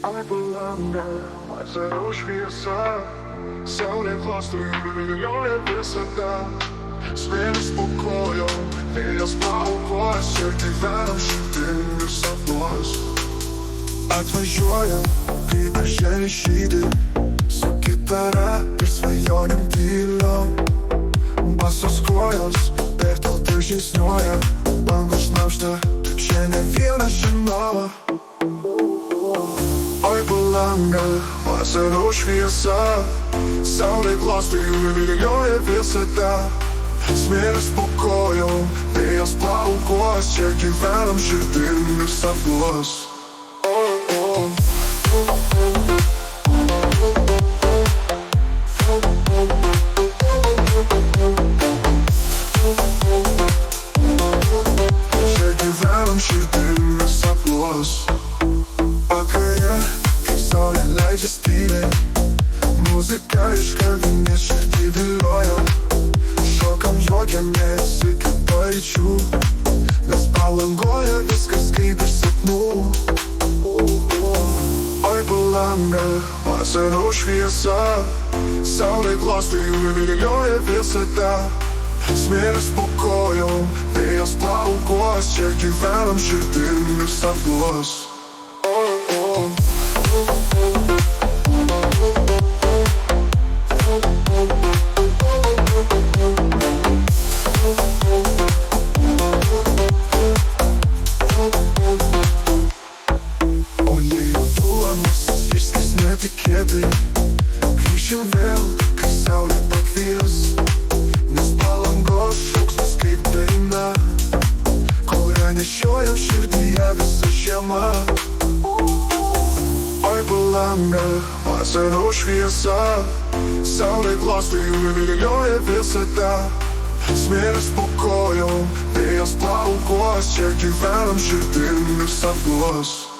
Ай palanga, vasaros šviesa, saulė klostoja vilioja visada. Smėlis po kojom, vėjas paukojas ir gyvenam širdim ir sapnuos. Atvažiuojam, kai darželis žydi, su gitara ir svajonėm tyliom. Basos kojos per tiltą žingsniuoja, bangos šnabžda, čia ne vienas žinoma. Oi palanga, vasaros šviesa, saulė klostoja ir vilioja visada. Smėlis po kojom, vėjas paukojas, čia gyvenam širdim ir sapnuos. Čia gyvenam širdim ir sapnuos. Vakare, kai saulė leidžias tyliai, muzika iš kavinės širdį vilioja. Šokam, juokiamės iki paryčių, nes Palangoje viskas kaip iš sapnų. Oi palanga, vasaros šviesa, saulė klostoja ir vilioja visada. Smėlis po kojom, vėjas paukojas, čia gyvenam širdim ir sapnuos. O jei jau duonos išskris netikėtai, grįšim vėl, kai saulė pakvies, nes Palangos šauksmas kaip daina, kurią nešiojam širdyje visą žiemą. Oi palanga, vasaros šviesa, saulė klostoja ir vilioja visada. Smėlis po kojom, vėjas paukojas, čia gyvenam širdim ir sapnuos.